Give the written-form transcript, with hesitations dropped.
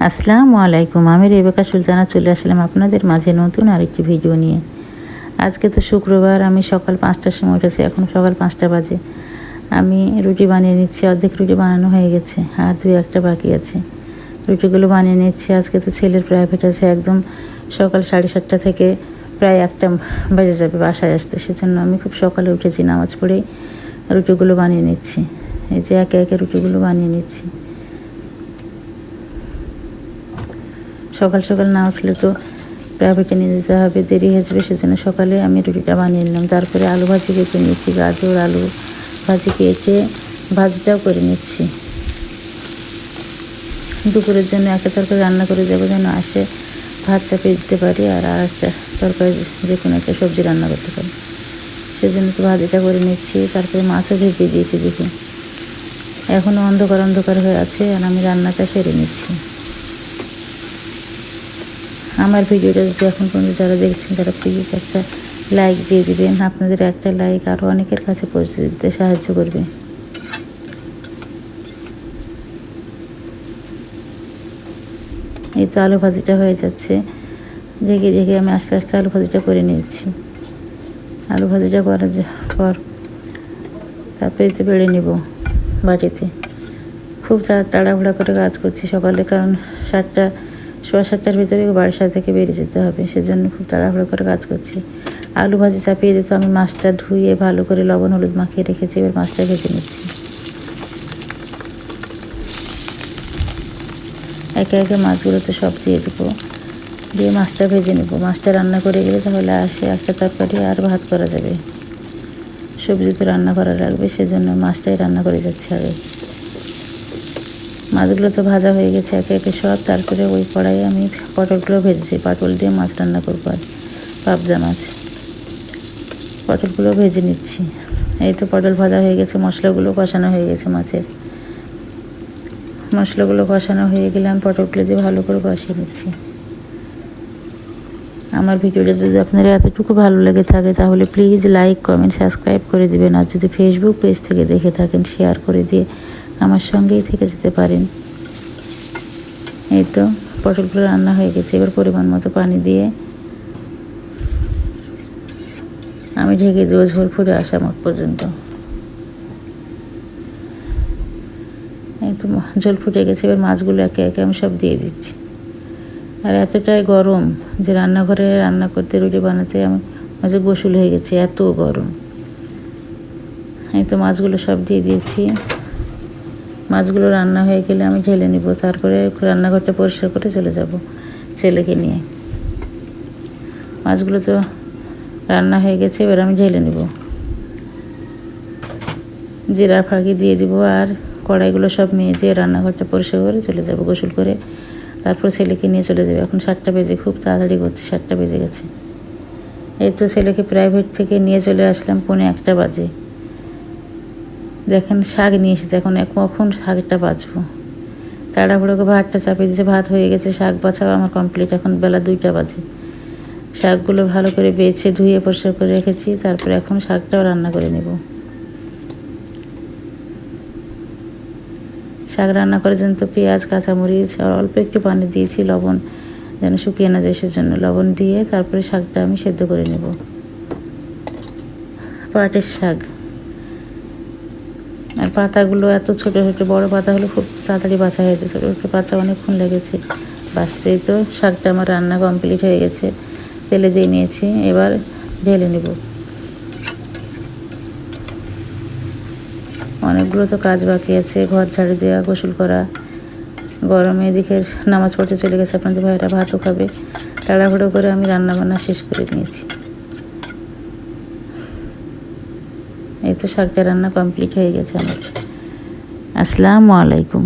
আসসালামু আলাইকুম। আমি রেবেকা সুলতানা চলে আসলাম আপনাদের মাঝে নতুন আরেকটি ভিডিও নিয়ে। আজকে তো শুক্রবার, আমি সকাল 5টার সময় উঠেছি, এখন সকাল 5টা বাজে। আমি রুটি বানিয়ে নিচ্ছি, অর্ধেক রুটি বানানো হয়ে গেছে আর 2-1টা বাকি আছে। রুটিগুলো বানিয়ে নিচ্ছি। আজকে তো ছেলের প্রাইভেট আছে, একদম সকাল 7:30 থেকে প্রায় 1টা বেজে যাবে বাসায় আসতে। সেজন্য আমি খুব সকালে উঠেছি, নামাজ পড়েই রুটিগুলো বানিয়ে নিচ্ছি। এই যে একে একে রুটিগুলো বানিয়ে নিচ্ছি। সকাল সকাল না উঠলে তো প্রাইভেটে নিয়ে যেতে হবে, দেরি হয়ে যাবে। সেজন্য সকালে আমি রুটিটা বানিয়ে নিলাম। তারপরে আলু ভাজি কেটে নিচ্ছি, গাজর আলু ভাজি কেটে ভাজিটাও করে নিচ্ছি। দুপুরের জন্য একটা তরকারি রান্না করে যাবো, যেন আসে ভাত চাপিয়ে দিতে পারি আর একটা তরকারি যে কোনো একটা সবজি রান্না করতে পারি। সেজন্য তো ভাজিটা করে নিচ্ছি। তারপরে মাছও ভেজে দিয়েছি। দেখুন এখনও অন্ধকার অন্ধকার হয়ে আছে আর আমি রান্নাটা সেরে নিচ্ছি। আমার ভিডিওটা যদি এখন পর্যন্ত যারা দেখছেন তারা প্লিজ একটা লাইক দিয়ে দিবেন। আপনাদের একটা লাইক আরও অনেকের কাছে পৌঁছে দিতে সাহায্য করবে। এই তো আলু ভাজিটা হয়ে যাচ্ছে। ঢেকে ঢেকে আমি আস্তে আস্তে আলু ভাজিটা করে নিয়েছি। আলু ভাজিটা করার পর তারপরে এতে বেড়ে নেব বাটিতে। খুব তাড়াহুড়া করে কাজ করছি সকালে, কারণ 7টার ভিতরে বাড়ির সাথে থেকে বেরিয়ে যেতে হবে। সেজন্য খুব তাড়াহুড়ো করে কাজ করছি। আলু ভাজি চাপিয়ে দিতে আমি মাছটা ধুয়ে ভালো করে লবণ হলুদ মাখিয়ে রেখেছি। এবার মাছটা ভেজে নিচ্ছি। একে একে মাছগুলো তো সব দিয়ে দেবো, দিয়ে মাছটা ভেজে নেব। মাছটা রান্না করে গেলে তাহলে আসে একটা তরকারি আর ভাত করা যাবে। সবজি তো রান্না করা লাগবে, সেজন্য মাছটাই রান্না করে যাচ্ছি আগে। মাছগুলো তো ভাজা হয়ে গেছে একে একে সব। তারপরে ওই কড়াইয়ে আমি পটলগুলো ভেজেছি। পটল দিয়ে মাছ রান্না করবো আর পাবদা মাছ। পটলগুলো ভেজে নিচ্ছি। এই তো পটল ভাজা হয়ে গেছে, মশলাগুলো কষানো হয়ে গেছে। মাছের মশলাগুলো কষানো হয়ে গেলে আমি পটলগুলো দিয়ে ভালো করে কষিয়ে নিচ্ছি। আমার ভিডিওটা যদি আপনারা এতটুকু ভালো লেগে থাকে তাহলে প্লিজ লাইক কমেন্ট সাবস্ক্রাইব করে দিবেন। আর যদি ফেসবুক পেজ থেকে দেখে থাকেন শেয়ার করে দিয়ে আমার সঙ্গেই থেকে যেতে পারেন। এই তো পটলগুলো রান্না হয়ে গেছে। এবার পরিমাণ মতো পানি দিয়ে আমি ঢেকে দেবো ঝোল ফুটে আসা পর্যন্ত। এই তো ঝোল ফুটে গেছে। এবার মাছগুলো একে একে আমি সব দিয়ে দিচ্ছি। আর এতটাই গরম যে রান্নাঘরে রান্না করতে রুটি বানাতে আমি মাঝে গোসল হয়ে গেছে, এত গরম। এই তো মাছগুলো সব দিয়ে দিয়েছি। মাছগুলো রান্না হয়ে গেলে আমি ঢেলে নিব। তারপরে রান্নাঘরটা পরিষ্কার করে চলে যাব ছেলেকে নিয়ে। মাছগুলো তো রান্না হয়ে গেছে, এবার আমি ঢেলে নেব। জিরা ফাঁকি দিয়ে দিব আর কড়াইগুলো সব মেজে রান্নাঘরটা পরিষ্কার করে চলে যাব গোসল করে। তারপর ছেলেকে নিয়ে চলে যাবে। এখন 7টা বেজে, খুব তাড়াতাড়ি করছি, 7টা বেজে গেছে। এই তো ছেলেকে প্রাইভেট থেকে নিয়ে চলে আসলাম 1:45 বাজে। দেখেন শাক নিয়ে এসেছে, এখন কখন শাকটা বাছবো। তাড়াহুড়ো করে ভাতটা চাপিয়ে দিয়েছে, ভাত হয়ে গেছে, শাক বাছাও আমার কমপ্লিট। এখন বেলা 2টা বাজে। শাকগুলো ভালো করে বেছে ধুয়ে পরিষ্কার করে রেখেছি। তারপরে এখন শাকটাও রান্না করে নেব। শাক রান্না করার জন্য তো পেঁয়াজ কাঁচামরিচ আর অল্প একটু পানি দিয়েছি, লবণ যেন শুকিয়ে না যায় সেজন্য লবণ দিয়ে তারপরে শাকটা আমি সেদ্ধ করে নেব। পাটের শাক আর পাতাগুলো এত ছোটো ছোটো, বড় পাতা হলে খুব তাড়াতাড়ি বাছা হয়ে যেত, ছোটো ছোটো পাতা অনেকক্ষণ লেগেছে বাছতেই। তো শাকটা আমার রান্না কমপ্লিট হয়ে গেছে, তেলে দিয়ে নিয়েছি। এবার ঢেলে নেব। অনেকগুলো তো কাজ বাকি আছে, ঘর ঝাড়ু দেওয়া, গোসল করা। গরমে এদিকে নামাজ পড়তে চলে গেছে আপনাদের ভাইয়েরা, ভাতও খাবে। তাড়াহুড়ো করে আমি রান্না বান্না শেষ করে নিয়েছি। এই তো শাকটা রান্না কমপ্লিট হয়ে গেছে আমার। আসসালামু আলাইকুম।